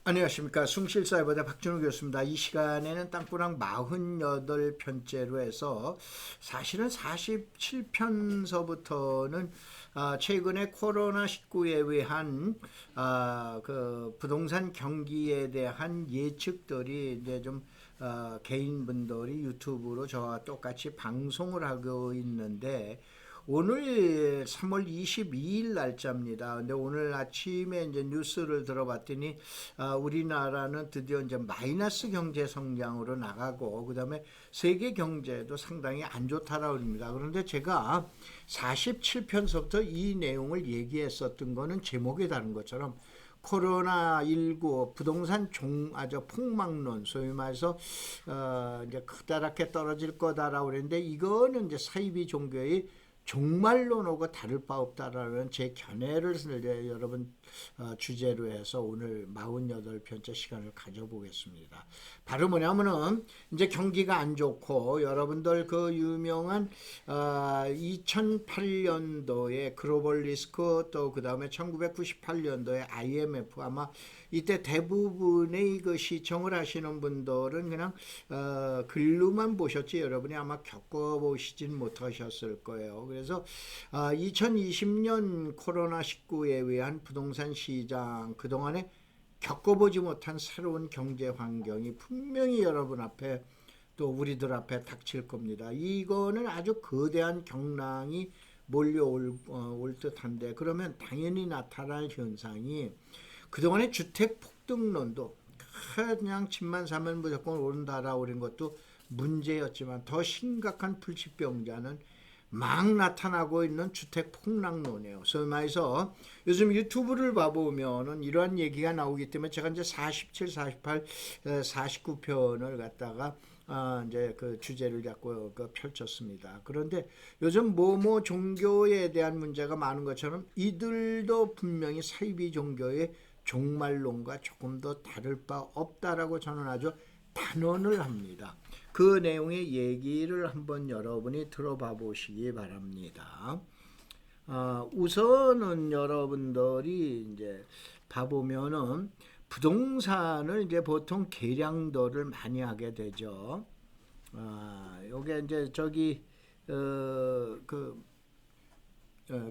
안녕하십니까. 숭실사이버대 박준호 교수입니다. 이 시간에는 땅구랑 48편째로 해서 사실은 47편서부터는 최근에 코로나19에 의한 그 부동산 경기에 대한 예측들이 이제 좀 개인분들이 유튜브로 저와 똑같이 방송을 하고 있는데, 오늘 3월 22일 날짜입니다. 근데 오늘 아침에 이제 뉴스를 들어봤더니 우리나라는 드디어 이제 마이너스 경제 성장으로 나가고, 그다음에 세계 경제도 상당히 안 좋다라고 합니다. 그런데 제가 47편서부터 이 내용을 얘기했었던 거는 제목에 다른 것처럼 코로나19 부동산 폭망론, 소위 말해서 이제 크다랗게 떨어질 거다라고 그랬는데, 이거는 이제 사이비 종교의 종말론하고 다를 바 없다라는 제 견해를 여러분 주제로 해서 오늘 48편째 시간을 가져보겠습니다. 바로 뭐냐면은 이제 경기가 안 좋고, 여러분들 그 유명한 2008년도에 글로벌 리스크, 또 그 다음에 1998년도에 IMF, 아마 이때 대부분의 그 시청을 하시는 분들은 그냥 글로만 보셨지 여러분이 아마 겪어보시진 못하셨을 거예요. 그래서 2020년 코로나19에 의한 부동산 시장, 그동안에 겪어보지 못한 새로운 경제 환경이 분명히 여러분 앞에, 또 우리들 앞에 닥칠 겁니다. 이거는 아주 거대한 경랑이 몰려올 듯한데, 그러면 당연히 나타날 현상이, 그동안의 주택 폭등론도 그냥 집만 사면 무조건 오른다라고 그런 것도 문제였지만, 더 심각한 불치병자는 막 나타나고 있는 주택 폭락론이에요. 소위 말해서 요즘 유튜브를 봐보면은 이러한 얘기가 나오기 때문에 제가 이제 47, 48, 49편을 갖다가 이제 그 주제를 잡고 펼쳤습니다. 그런데 요즘 뭐뭐 종교에 대한 문제가 많은 것처럼 이들도 분명히 사이비 종교의 종말론과 조금 더 다를 바 없다라고 저는 아주 단언을 합니다. 그 내용의 얘기를 한번 여러분이 들어봐 보시기 바랍니다. 우선은 여러분들이 이제 봐보면은 부동산을 이제 보통 계량도를 많이 하게 되죠. 요게 이제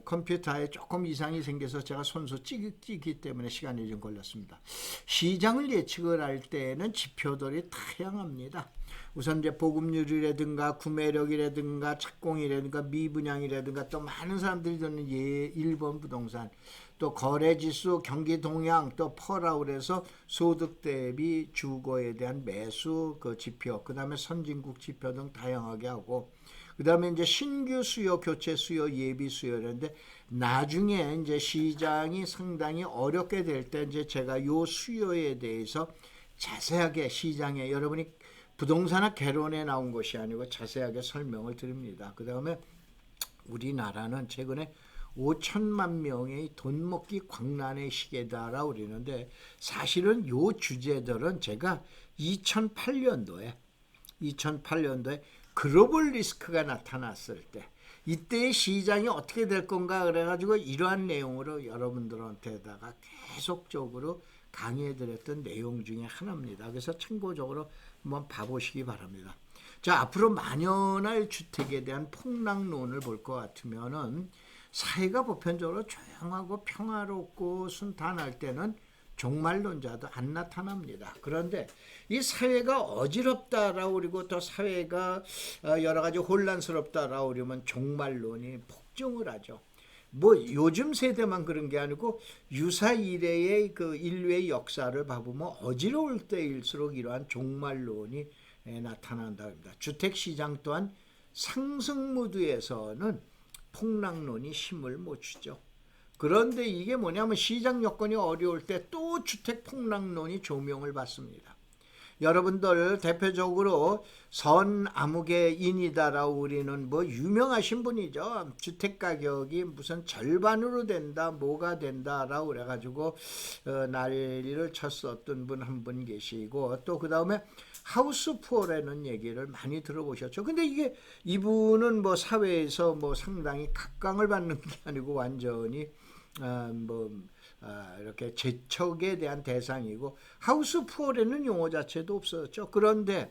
컴퓨터에 조금 이상이 생겨서 제가 손수 찍기 때문에 시간이 좀 걸렸습니다. 시장을 예측을 할 때는 지표들이 다양합니다. 우선 이제 보급률이라든가 구매력이라든가 착공이라든가 미분양이라든가, 또 많은 사람들이 듣는 1번 부동산, 또 거래지수, 경기 동향, 또 퍼라고 해서 소득 대비 주거에 대한 매수 그 지표, 그 다음에 선진국 지표 등 다양하게 하고, 그 다음에 이제 신규 수요, 교체 수요, 예비 수요인데, 나중에 이제 시장이 상당히 어렵게 될 때 이제 제가 요 수요에 대해서 자세하게, 시장에 여러분이 부동산학 개론에 나온 것이 아니고 자세하게 설명을 드립니다. 그 다음에 우리나라는 최근에 5천만 명의 돈 먹기 광란의 시기다라고 그러는데, 사실은 요 주제들은 제가 2008년도에 글로벌 리스크가 나타났을 때, 이때의 시장이 어떻게 될 건가 그래가지고 이러한 내용으로 여러분들한테다가 계속적으로 강의해드렸던 내용 중에 하나입니다. 그래서 참고적으로 한번 봐보시기 바랍니다. 자, 앞으로 만연할 주택에 대한 폭락론을 볼 것 같으면은, 사회가 보편적으로 조용하고 평화롭고 순탄할 때는 종말론자도 안 나타납니다. 그런데 이 사회가 어지럽다라고, 그리고 또 사회가 여러 가지 혼란스럽다라고 그러면 종말론이 폭증을 하죠. 뭐 요즘 세대만 그런 게 아니고 유사 이래의 그 인류의 역사를 봐보면 어지러울 때일수록 이러한 종말론이 나타난다 합니다. 주택 시장 또한 상승 무드에서는 폭락론이 힘을 못 주죠. 그런데 이게 뭐냐면, 시장 여건이 어려울 때 또 주택 폭락론이 조명을 받습니다. 여러분들 대표적으로 선아무개인이다라고 우리는 뭐 유명하신 분이죠. 주택 가격이 무슨 절반으로 된다, 뭐가 된다라고 그래가지고 난리를 쳤었던 분 한 분 계시고, 또 그 다음에 하우스 푸어라는 얘기를 많이 들어보셨죠. 근데 이분은 뭐 사회에서 뭐 상당히 각광을 받는 게 아니고 완전히 이렇게 재척에 대한 대상이고 하우스 푸어라는 용어 자체도 없었죠. 그런데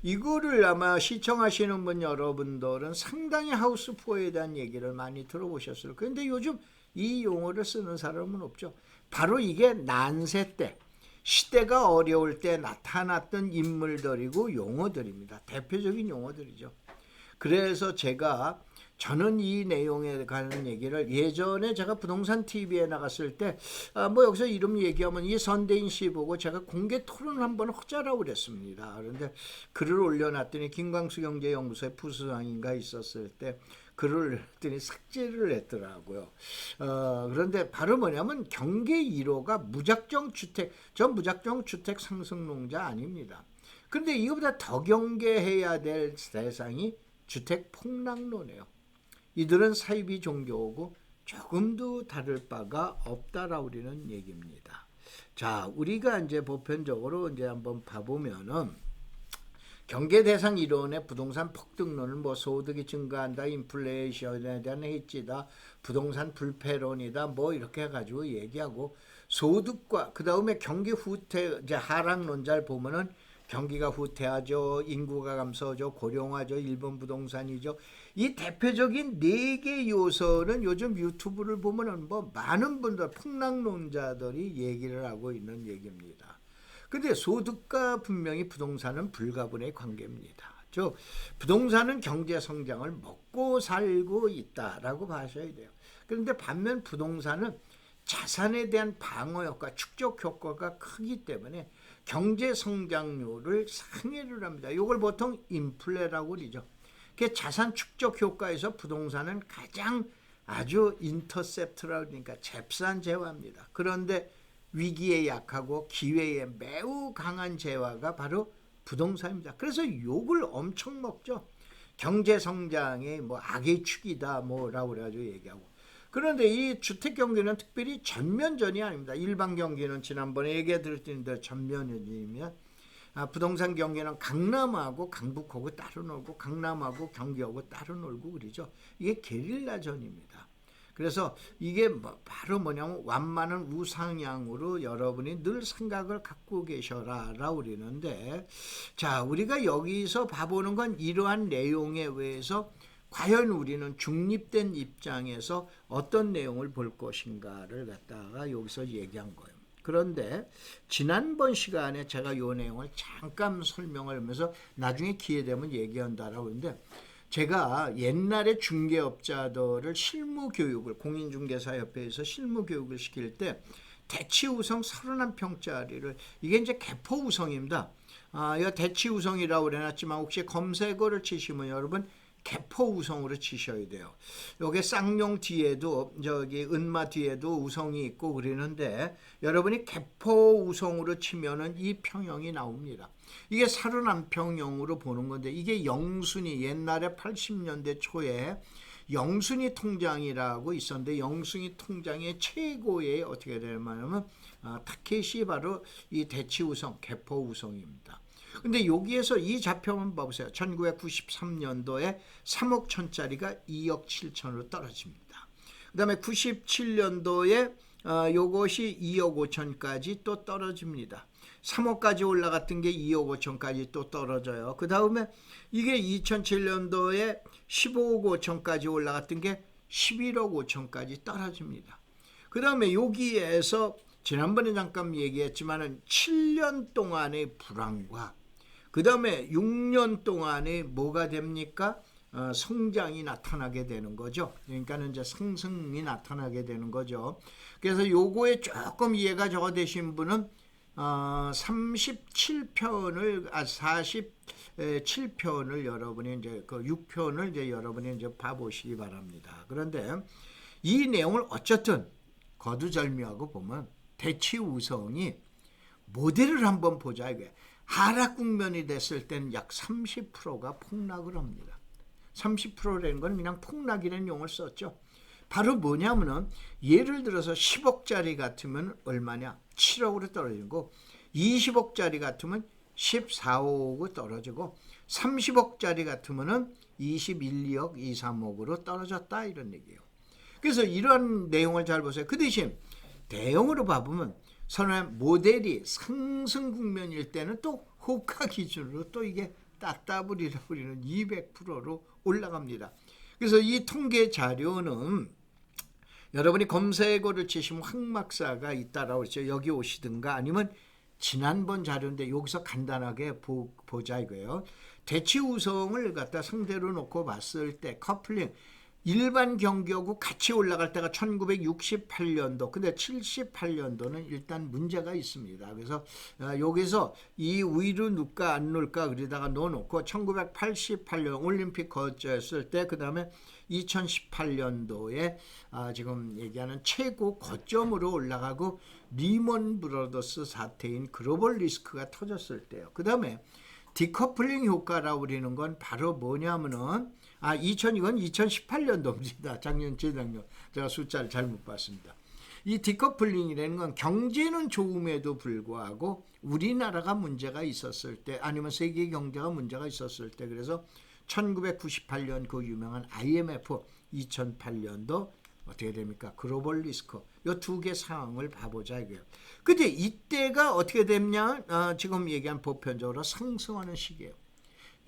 이거를 아마 시청하시는 분 여러분들은 상당히 하우스 푸어에 대한 얘기를 많이 들어보셨을 거예요. 그런데 요즘 이 용어를 쓰는 사람은 없죠. 바로 이게 난세 때 시대가 어려울 때 나타났던 인물들이고 용어들입니다. 대표적인 용어들이죠. 그래서 저는 이 내용에 관한 얘기를 예전에 제가 부동산 TV에 나갔을 때 뭐 여기서 이름 얘기하면 이 선대인 씨 보고 제가 공개 토론 한번 하자라고 그랬습니다. 그런데 글을 올려놨더니 김광수 경제연구소의 부수장인가 있었을 때 글을 했더니 삭제를 했더라고요. 그런데 바로 뭐냐면 경계 1호가 무작정 주택, 전 무작정 주택 상승론자 아닙니다. 그런데 이거보다 더 경계해야 될 대상이 주택 폭락론이에요. 이들은 사이비 종교고 조금도 다를 바가 없다라고 우리는 얘기입니다. 자, 우리가 이제 보편적으로 이제 한번 봐보면은 경계 대상 이론의 부동산 폭등론은 뭐 소득이 증가한다, 인플레이션에 대한 해지다, 부동산 불패론이다, 뭐 이렇게 해가지고 얘기하고 소득과 그 다음에 경기 후퇴 이제 하락론자를 보면은 경기가 후퇴하죠, 인구가 감소하죠, 고령화죠, 일본 부동산이죠. 이 대표적인 4개 요소는 요즘 유튜브를 보면은 뭐 많은 분들 폭락론자들이 얘기를 하고 있는 얘기입니다. 근데 소득과 분명히 부동산은 불가분의 관계입니다. 즉 부동산은 경제 성장을 먹고 살고 있다라고 봐셔야 돼요. 그런데 반면 부동산은 자산에 대한 방어 효과, 축적 효과가 크기 때문에 경제 성장률을 상회를 합니다. 이걸 보통 인플레라고 그러죠. 그 자산 축적 효과에서 부동산은 가장 아주 인터셉트라고 그러니까 잽싼 재화입니다. 그런데 위기에 약하고 기회에 매우 강한 재화가 바로 부동산입니다. 그래서 욕을 엄청 먹죠. 경제 성장의 뭐 악의 축이다 뭐라고 그래가지고 얘기하고. 그런데 이 주택 경기는 특별히 전면전이 아닙니다. 일반 경기는 지난번에 얘기 드렸는데 전면전이면 부동산 경기는 강남하고 강북하고 따로 놀고 강남하고 경기하고 따로 놀고 그러죠. 이게 게릴라전입니다. 그래서 이게 바로 뭐냐면 완만한 우상향으로 여러분이 늘 생각을 갖고 계셔라라고 그러는데, 자, 우리가 여기서 봐보는 건 이러한 내용에 의해서 과연 우리는 중립된 입장에서 어떤 내용을 볼 것인가를 갖다가 여기서 얘기한 거예요. 그런데 지난번 시간에 제가 이 내용을 잠깐 설명을 하면서 나중에 기회 되면 얘기한다라고 했는데, 제가 옛날에 중개업자들을 실무교육을 공인중개사협회에서 실무교육을 시킬 때 대치우성 31평짜리를 이게 이제 개포우성입니다. 이거 대치우성이라고 그래놨지만 혹시 검색어를 치시면 여러분 개포우성으로 치셔야 돼요. 여기 쌍용 뒤에도 저기 은마 뒤에도 우성이 있고 그러는데 여러분이 개포우성으로 치면은 이 평형이 나옵니다. 이게 31평형으로 보는 건데 이게 영순이 옛날에 80년대 초에 영순이 통장이라고 있었는데 영순이 통장의 최고의 어떻게 되냐면 타켓이 바로 이 대치우성 개포우성입니다. 근데 여기에서 이 좌표만 봐보세요. 1993년도에 3억 천짜리가 2억 7천으로 떨어집니다. 그 다음에 97년도에 요것이 2억 5천까지 또 떨어집니다. 3억까지 올라갔던 게 2억 5천까지 또 떨어져요. 그 다음에 이게 2007년도에 15억 5천까지 올라갔던 게 11억 5천까지 떨어집니다. 그 다음에 여기에서 지난번에 잠깐 얘기했지만은 7년 동안의 불황과 그 다음에 6년 동안에 뭐가 됩니까? 성장이 나타나게 되는 거죠. 그러니까는 이제 상승이 나타나게 되는 거죠. 그래서 요거에 조금 이해가 적어 되신 분은 37편을 47편을 여러분이 이제 그 6편을 이제 여러분이 이제 봐보시기 바랍니다. 그런데 이 내용을 어쨌든 거두절미하고 보면 대치우성이 모델을 한번 보자 이게. 하락 국면이 됐을 때는 약 30%가 폭락을 합니다. 30%라는 건 그냥 폭락이라는 용어를 썼죠. 바로 뭐냐면은 예를 들어서 10억짜리 같으면 얼마냐? 7억으로 떨어지고 20억짜리 같으면 14억 떨어지고 30억짜리 같으면은 21, 2억, 2, 3억으로 떨어졌다 이런 얘기예요. 그래서 이런 내용을 잘 보세요. 그 대신 대형으로 봐보면 선호의 모델이 상승 국면일 때는 또 호가 기준으로 또 이게 따따블이라고 우리는 200%로 올라갑니다. 그래서 이 통계 자료는 여러분이 검색어를 치시면 황막사가 있다라고 했죠. 여기 오시든가 아니면 지난번 자료인데 여기서 간단하게 보자 이거예요. 대치 우성을 갖다 상대로 놓고 봤을 때 커플링 일반 경기하고 같이 올라갈 때가 1968년도. 근데 78년도는 일단 문제가 있습니다. 그래서 여기서 이 위로 넣을까 안 넣을까 그러다가 넣어놓고 1988년 올림픽 거쳤을 때 그 다음에 2018년도에 지금 얘기하는 최고 고점으로 올라가고 리먼 브러더스 사태인 글로벌 리스크가 터졌을 때요. 그 다음에 디커플링 효과라고 우리는 건 바로 뭐냐면은 이건 2018년도입니다. 작년, 재작년. 제가 숫자를 잘못 봤습니다. 이 디커플링이라는 건 경제는 좋음에도 불구하고 우리나라가 문제가 있었을 때 아니면 세계 경제가 문제가 있었을 때 그래서 1998년 그 유명한 IMF 2008년도 어떻게 됩니까? 글로벌 리스크. 이 두 개 상황을 봐보자 이거예요. 근데 이때가 어떻게 됐냐? 지금 얘기한 보편적으로 상승하는 시기예요.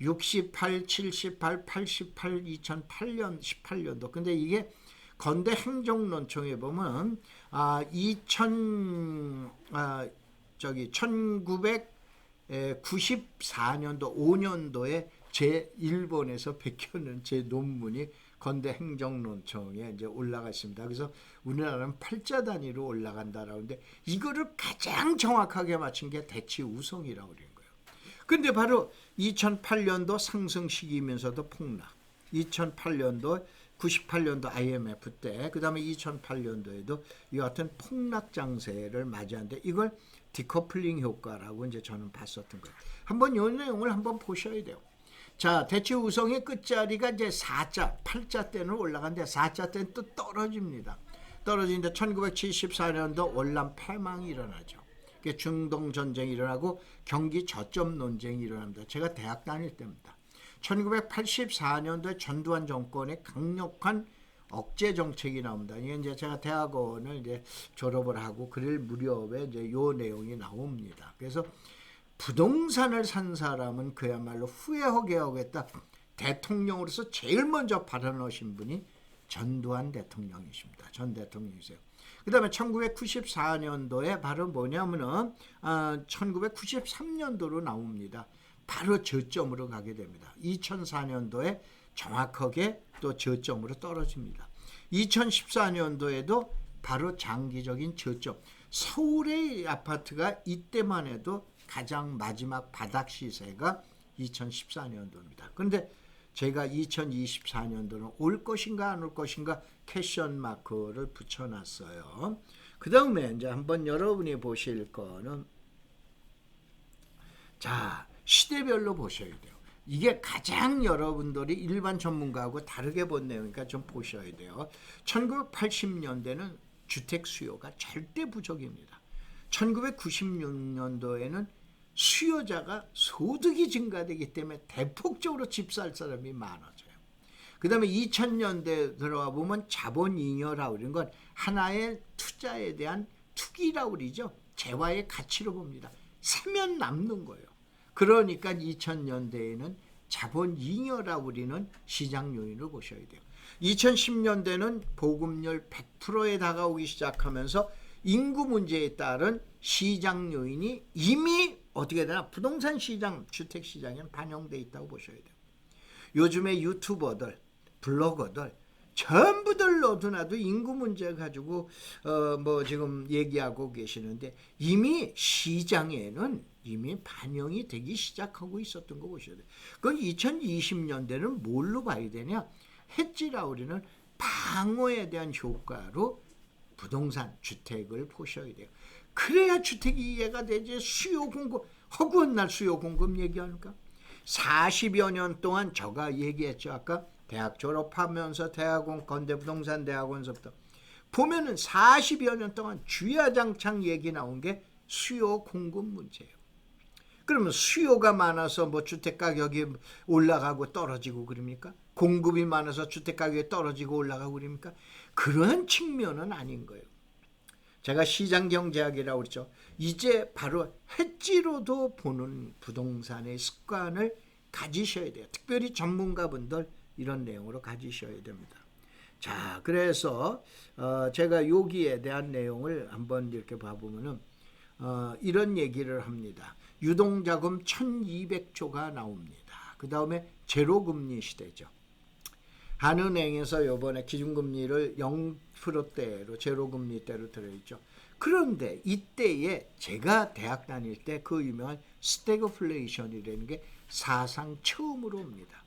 68, 78, 88, 2008년, 18년도. 근데 이게 건대 행정론총에 보면 1994년도 5년도에 제 일본에서 베껴는 제 논문이 건대 행정론총에 이제 올라가 있습니다. 그래서 우리나라는 8자 단위로 올라간다라고 하는데 이거를 가장 정확하게 맞춘 게 대치 우성이라고 그러는 거예요. 근데 바로 2008년도 상승 시기이면서도 폭락. 2008년도 98년도 IMF 때 그다음에 2008년도에도 이 같은 폭락 장세를 맞이하는데 이걸 디커플링 효과라고 이제 저는 봤었던 거예요. 한번 이 내용을 한번 보셔야 돼요. 자, 대치 우성의 끝자리가 이제 4자, 8자 때는 올라가는데 4자 때는 또 떨어집니다. 떨어지는데 1974년도 월남 패망이 일어나죠. 중동 전쟁이 일어나고 경기 저점 논쟁이 일어납니다. 제가 대학 다닐 때입니다. 1984년도에 전두환 정권의 강력한 억제 정책이 나옵니다. 이게 이제 제가 대학원을 이제 졸업을 하고 그럴 무렵에 이제 요 내용이 나옵니다. 그래서 부동산을 산 사람은 그야말로 후회하게 하겠다. 대통령으로서 제일 먼저 발언하신 분이 전두환 대통령이십니다. 전 대통령이세요. 그 다음에 1994년도에 바로 뭐냐면은 1993년도로 나옵니다. 바로 저점으로 가게 됩니다. 2004년도에 정확하게 또 저점으로 떨어집니다. 2014년도에도 바로 장기적인 저점. 서울의 아파트가 이때만 해도 가장 마지막 바닥 시세가 2014년도입니다. 그런데 제가 2024년도는 올 것인가 안 올 것인가 퀘션 마크를 붙여놨어요. 그 다음에 이제 한번 여러분이 보실 거는 자, 시대별로 보셔야 돼요. 이게 가장 여러분들이 일반 전문가하고 다르게 본 내용이니까 좀 보셔야 돼요. 1980년대는 주택 수요가 절대 부족입니다. 1996년도에는 수요자가 소득이 증가되기 때문에 대폭적으로 집 살 사람이 많아져요. 그 다음에 2000년대 들어와 보면 자본잉여라고 그러는 건 하나의 투자에 대한 투기라고 그러죠. 재화의 가치로 봅니다. 사면 남는 거예요. 그러니까 2000년대에는 자본잉여라고 우리는 시장 요인을 보셔야 돼요. 2010년대는 보급률 100%에 다가오기 시작하면서 인구 문제에 따른 시장 요인이 이미 어떻게 되나 부동산 시장, 주택 시장에는 반영돼 있다고 보셔야 돼요. 요즘에 유튜버들, 블로거들 전부들 너도나도 인구 문제 가지고 지금 얘기하고 계시는데 이미 시장에는 이미 반영이 되기 시작하고 있었던 거 보셔야 돼요. 그건 2020년대는 뭘로 봐야 되냐? 해지라고 우리는 방어에 대한 효과로 부동산, 주택을 보셔야 돼요. 그래야 주택이 이해가 되지. 수요 공급, 허구한 날 수요 공급 얘기하니까 40여 년 동안 제가 얘기했죠. 아까 대학 졸업하면서 대학원, 건대부동산 대학원서부터 보면은 40여 년 동안 주야장창 얘기 나온 게 수요 공급 문제예요. 그러면 수요가 많아서 뭐 주택 가격이 올라가고 떨어지고 그럽니까? 공급이 많아서 주택 가격이 떨어지고 올라가고 그럽니까? 그런 측면은 아닌 거예요. 제가 시장경제학이라고 그랬죠. 이제 바로 해지로도 보는 부동산의 습관을 가지셔야 돼요. 특별히 전문가분들 이런 내용으로 가지셔야 됩니다. 자, 그래서 제가 여기에 대한 내용을 한번 이렇게 봐보면은 이런 얘기를 합니다. 유동자금 1200조가 나옵니다. 그 다음에 제로금리 시대죠. 한은행에서 이번에 기준금리를 0%대로 제로금리대로 들어있죠. 그런데 이때에 제가 대학 다닐 때 그 유명한 스태그플레이션이라는 게 사상 처음으로 옵니다.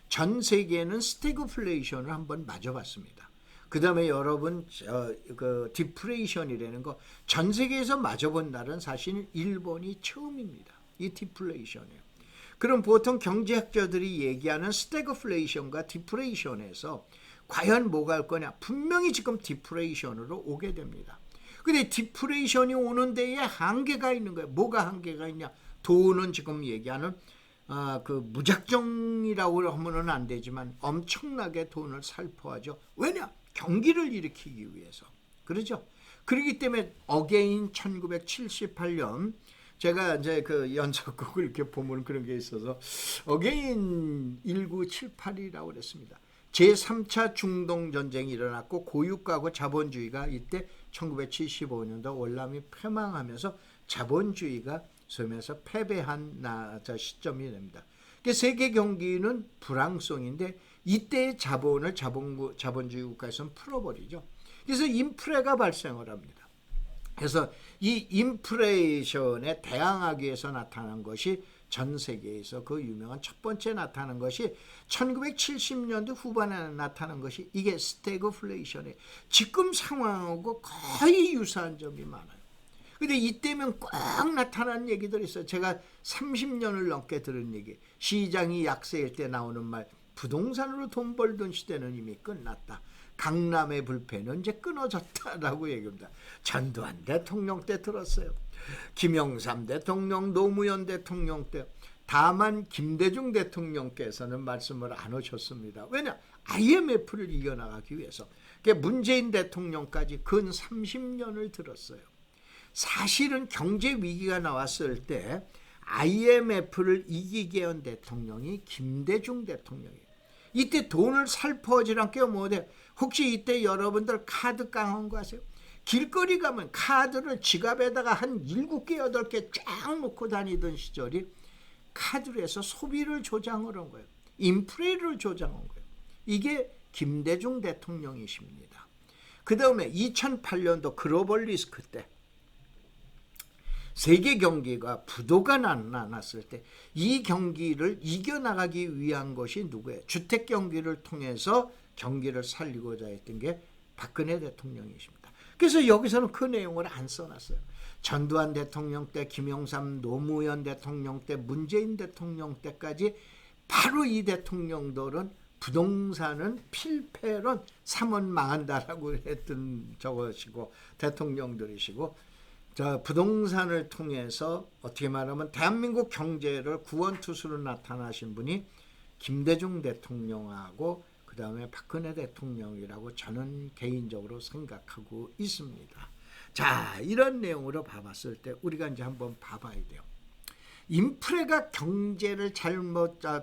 전 세계는 스태그플레이션을 한번 맞아봤습니다. 그 다음에 여러분 그 디플레이션이라는 거 전 세계에서 맞아본 날은 사실 일본이 처음입니다. 이 디플레이션이에요. 그럼 보통 경제학자들이 얘기하는 스태그플레이션과 디플레이션에서 과연 뭐가 할 거냐? 분명히 지금 디플레이션으로 오게 됩니다. 근데 디플레이션이 오는 데에 한계가 있는 거예요. 뭐가 한계가 있냐? 돈은 지금 얘기하는 그 무작정이라고 하면은 안 되지만 엄청나게 돈을 살포하죠. 왜냐? 경기를 일으키기 위해서. 그렇죠? 그렇기 때문에 어게인 1978년 제가 이제 그 연속곡을 이렇게 보면 그런 게 있어서 어게인 1978이라고 그랬습니다. 제3차 중동전쟁이 일어났고 고유가고 자본주의가 이때 1975년도 월남이 패망하면서 자본주의가 소면서 패배한 시점이 됩니다. 세계 경기는 불황성인데 이때의 자본을 자본주의 국가에서는 풀어버리죠. 그래서 인플레가 발생을 합니다. 그래서 이 인플레이션에 대항하기 위해서 나타난 것이 전 세계에서 그 유명한 첫 번째 나타난 것이 1970년대 후반에 나타난 것이 이게 스태그플레이션이에요. 지금 상황하고 거의 유사한 점이 많아요. 근데 이때면 꼭 나타나는 얘기들이 있어요. 제가 30년을 넘게 들은 얘기. 시장이 약세일 때 나오는 말. 부동산으로 돈 벌던 시대는 이미 끝났다. 강남의 불패는 이제 끊어졌다라고 얘기합니다. 전두환 대통령 때 들었어요. 김영삼 대통령, 노무현 대통령 때. 다만 김대중 대통령께서는 말씀을 안 하셨습니다. 왜냐? IMF를 이겨나가기 위해서. 문재인 대통령까지 근 30년을 들었어요. 사실은 경제 위기가 나왔을 때 IMF를 이기게 한 대통령이 김대중 대통령이에요. 이때 돈을 살포하지 않게 뭐돼? 혹시 이때 여러분들 카드 깡한 거 아세요? 길거리 가면 카드를 지갑에다가 한 7개, 8개 쫙 놓고 다니던 시절이 카드로 해서 소비를 조장을 한 거예요. 인플레를 조장한 거예요. 이게 김대중 대통령이십니다. 그 다음에 2008년도 글로벌 리스크 때 세계 경기가 부도가 났을 때 이 경기를 이겨나가기 위한 것이 누구예요? 주택 경기를 통해서 경기를 살리고자 했던 게 박근혜 대통령이십니다. 그래서 여기서는 그 내용을 안 써놨어요. 전두환 대통령 때, 김영삼, 노무현 대통령 때, 문재인 대통령 때까지 바로 이 대통령들은 부동산은 필패론 사면 망한다라고 했던 저것이고 대통령들이시고 부동산을 통해서 어떻게 말하면 대한민국 경제를 구원투수로 나타나신 분이 김대중 대통령하고 그 다음에 박근혜 대통령이라고 저는 개인적으로 생각하고 있습니다. 자, 이런 내용으로 봐봤을 때 우리가 이제 한번 봐봐야 돼요. 인플레가 경제를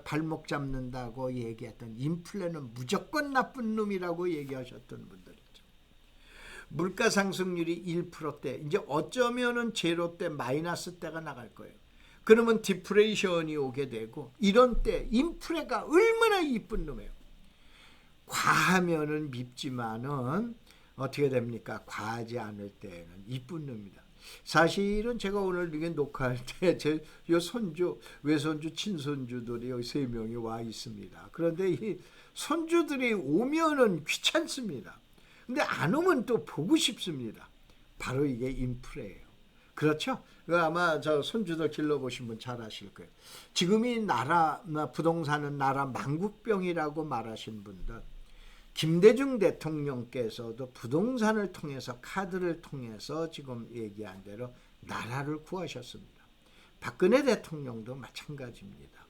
발목 잡는다고 얘기했던 인플레는 무조건 나쁜 놈이라고 얘기하셨던 분들 있죠. 물가 상승률이 1%대 이제 어쩌면은 제로대 마이너스 대가 나갈 거예요. 그러면 디플레이션이 오게 되고 이런 때 인플레가 얼마나 이쁜 놈이에요. 과하면은 밉지만은 어떻게 됩니까? 과하지 않을 때는 이쁜 놈입니다. 사실은 제가 오늘 이게 녹화할 때 제 손주, 외손주, 친손주들이 여기 3명이 와 있습니다. 그런데 이 손주들이 오면은 귀찮습니다. 근데 안 오면 또 보고 싶습니다. 바로 이게 인플레예요. 그렇죠? 아마 저 손주들 길러보신 분 잘 아실 거예요. 지금 이 나라 부동산은 나라 망국병이라고 말하신 분들 김대중 대통령께서도 부동산을 통해서 카드를 통해서 지금 얘기한 대로 나라를 구하셨습니다. 박근혜 대통령도 마찬가지입니다.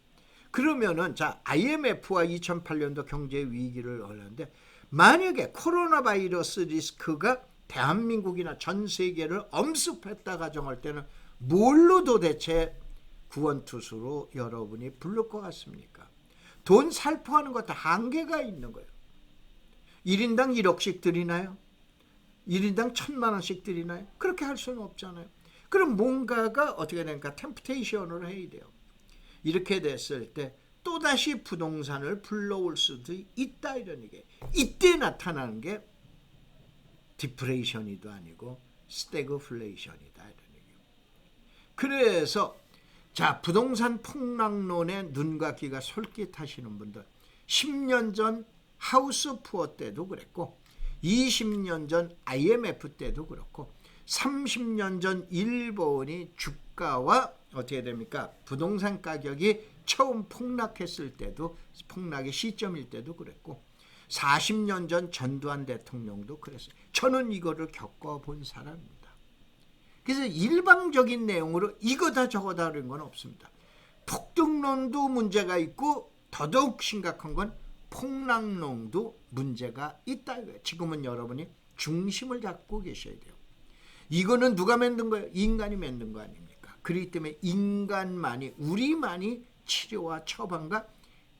그러면은 자 IMF와 2008년도 경제 위기를 얻었는데 만약에 코로나 바이러스 리스크가 대한민국이나 전 세계를 엄습했다 가정할 때는 뭘로 도대체 구원투수로 여러분이 부를 것 같습니까? 돈 살포하는 것도 한계가 있는 거예요. 1인당 1억씩 드리나요? 1인당 1,000만 원씩 드리나요? 그렇게 할 수는 없잖아요. 그럼 뭔가가 어떻게 되니까 템프테이션으로 해야 돼요. 이렇게 됐을 때 또다시 부동산을 불러올 수도 있다 이런 얘기예요. 이때 나타나는 게 디프레이션이도 아니고 스태그플레이션이다 이런 얘기예요. 그래서 자, 부동산 폭락론에 눈과 귀가 솔깃하시는 분들, 10년 전 하우스 푸어 때도 그랬고 20년 전 IMF 때도 그렇고 30년 전 일본이 주가와 어떻게 됩니까? 부동산 가격이 처음 폭락했을 때도, 폭락의 시점일 때도 그랬고 40년 전 전두환 대통령도 그랬어요. 저는 이거를 겪어본 사람입니다. 그래서 일방적인 내용으로 이거다 저거다 그런 건 없습니다. 폭등론도 문제가 있고 더더욱 심각한 건 폭락론도 문제가 있다 이거예요. 지금은 여러분이 중심을 잡고 계셔야 돼요. 이거는 누가 만든 거예요? 인간이 만든 거 아닙니까? 그렇기 때문에 인간만이, 우리만이 치료와 처방과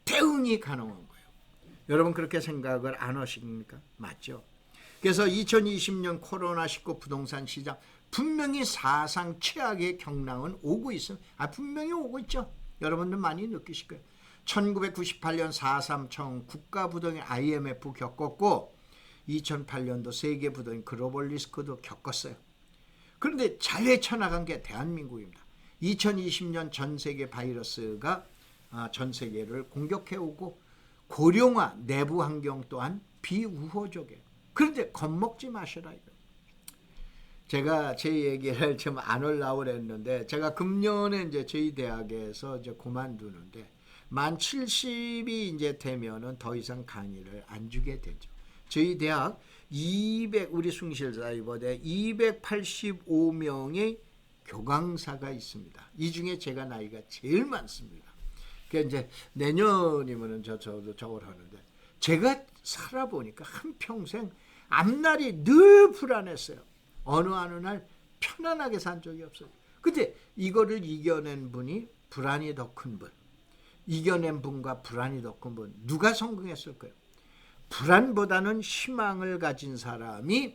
대응이 가능한 거예요. 여러분 그렇게 생각을 안 하십니까? 맞죠? 그래서 2020년 코로나19 부동산 시장 분명히 사상 최악의 경랑은 오고 있어요. 분명히 오고 있죠. 여러분들 많이 느끼실 거예요. 1998년 4.3청 국가부동의 IMF 겪었고 2008년도 세계부동의 글로벌 리스크도 겪었어요. 그런데 잘 헤쳐나간 게 대한민국입니다. 2020년 전 세계 바이러스가 전 세계를 공격해오고 고령화 내부 환경 또한 비우호적이에요. 그런데 겁먹지 마시라 이거. 제가 제 얘기를 좀 안 하려고 했는데 제가 금년에 이제 저희 대학에서 이제 그만두는데 만 70이 이제 되면은 더 이상 강의를 안 주게 되죠. 저희 대학 우리 숭실사이버대 285명의 교강사가 있습니다. 이 중에 제가 나이가 제일 많습니다. 그러니까 이제 내년이면은 저도 저걸 하는데 제가 살아보니까 한평생 앞날이 늘 불안했어요. 어느 날 편안하게 산 적이 없어요. 근데 이거를 이겨낸 분이 불안이 더 큰 분, 이겨낸 분과 불안이 더 큰 분, 누가 성공했을까요? 불안보다는 희망을 가진 사람이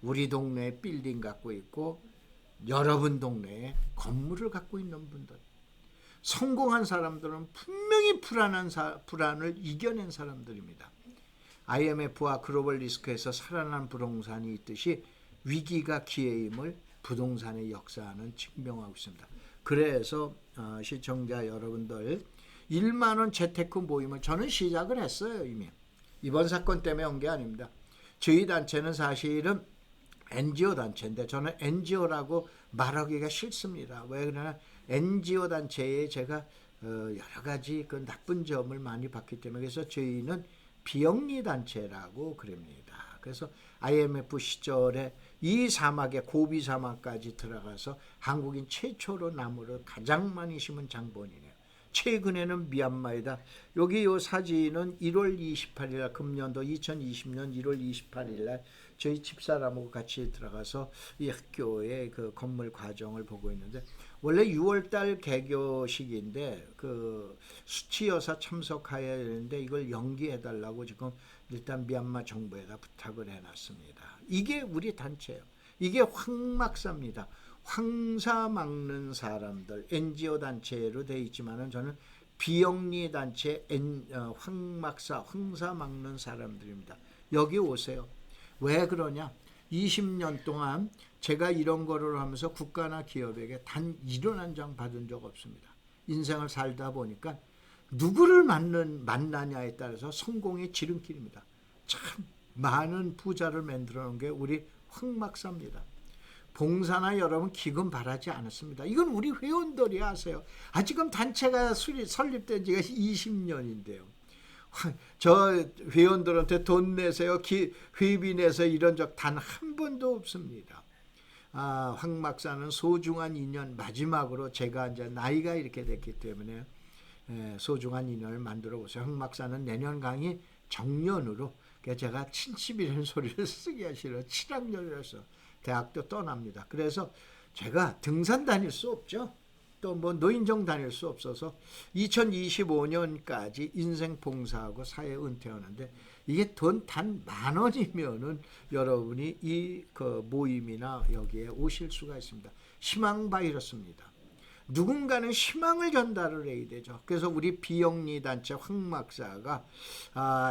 우리 동네에 빌딩 갖고 있고 여러분 동네에 건물을 갖고 있는 분들. 성공한 사람들은 분명히 불안을 이겨낸 사람들입니다. IMF와 글로벌 리스크에서 살아난 부동산이 있듯이 위기가 기회임을 부동산의 역사는 증명하고 있습니다. 그래서 시청자 여러분들 1만 원 재테크 모임을 저는 시작을 했어요. 이미. 이번 사건 때문에 온 게 아닙니다. 저희 단체는 사실은 NGO 단체인데 저는 NGO라고 말하기가 싫습니다. 왜 그러냐, NGO 단체에 제가 여러 가지 그 나쁜 점을 많이 봤기 때문에, 그래서 저희는 비영리 단체라고 그럽니다. 그래서 IMF 시절에 이 사막에 고비 사막까지 들어가서 한국인 최초로 나무를 가장 많이 심은 장본이네요. 최근에는 미얀마에다, 여기 이 사진은 1월 28일 날, 금년도 2020년 1월 28일 날 저희 집사람하고 같이 들어가서 이 학교의 그 건물 과정을 보고 있는데, 원래 6월달 개교식인데 그 수치여사 참석해야 되는데 이걸 연기해달라고 지금 일단 미얀마 정부에다 부탁을 해놨습니다. 이게 우리 단체예요. 이게 황막사입니다. 황사 막는 사람들, NGO 단체로 되어 있지만은 저는 비영리 단체 황막사, 황사 막는 사람들입니다. 여기 오세요. 왜 그러냐? 20년 동안 제가 이런 거를 하면서 국가나 기업에게 단 1원 한 장 받은 적 없습니다. 인생을 살다 보니까 누구를 만나냐에 따라서 성공의 지름길입니다. 참 많은 부자를 만들어 놓은 게 우리 황막사입니다. 봉사나 여러분 기금 바라지 않았습니다. 이건 우리 회원들이 아세요. 지금 단체가 설립된 지가 20년인데요. 저 회원들한테 돈 내세요, 회비 내세요 이런 적 단 한 번도 없습니다. 황막사는 소중한 인연, 마지막으로 제가 이제 나이가 이렇게 됐기 때문에 소중한 인연을 만들어 보세요. 황막사는 내년 강의 정년으로 그래서 제가 친칩이라는 소리를 쓰기가 싫어. 7학년이라서 대학도 떠납니다. 그래서 제가 등산 다닐 수 없죠. 또 뭐 노인정 다닐 수 없어서 2025년까지 인생 봉사하고 사회 은퇴하는데, 이게 돈 단 10,000원이면은 여러분이 이 그 모임이나 여기에 오실 수가 있습니다. 희망 바이러스입니다. 누군가는 희망을 전달을 해야 되죠. 그래서 우리 비영리 단체 황 박사가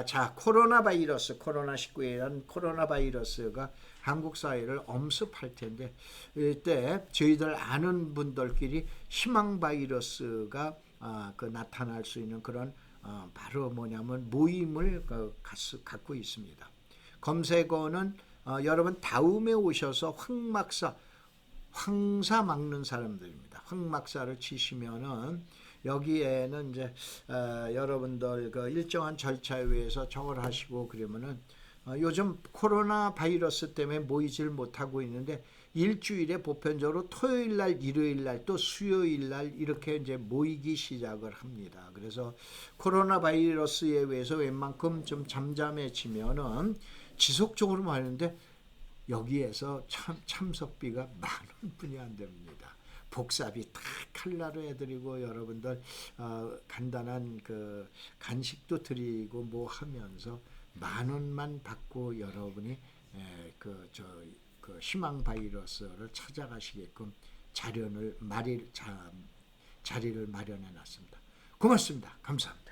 자, 코로나19이란 코로나 바이러스가 한국 사회를 엄습할 텐데, 이때 저희들 아는 분들끼리 희망 바이러스가 그 나타날 수 있는 그런 바로 뭐냐면 모임을 갖고 있습니다. 검색어는 여러분 다음에 오셔서 황 박사, 황사 막는 사람들입니다. 황 박사를 치시면은 여기에는 이제 여러분들 그 일정한 절차에 의해서 저걸 하시고 그러면은 요즘 코로나 바이러스 때문에 모이질 못하고 있는데, 일주일에 보편적으로 토요일 날, 일요일 날, 또 수요일 날 이렇게 이제 모이기 시작을 합니다. 그래서 코로나 바이러스에 의해서 웬만큼 좀 잠잠해지면은 지속적으로 하는데, 여기에서 참석비가 10,000원뿐이 안 됩니다. 복사비 다 칼라로 해드리고 여러분들 간단한 그 간식도 드리고 뭐 하면서 10,000원만 받고 여러분이 그 희망 바이러스를 찾아가시게끔 자리를 마련해 놨습니다. 고맙습니다. 감사합니다.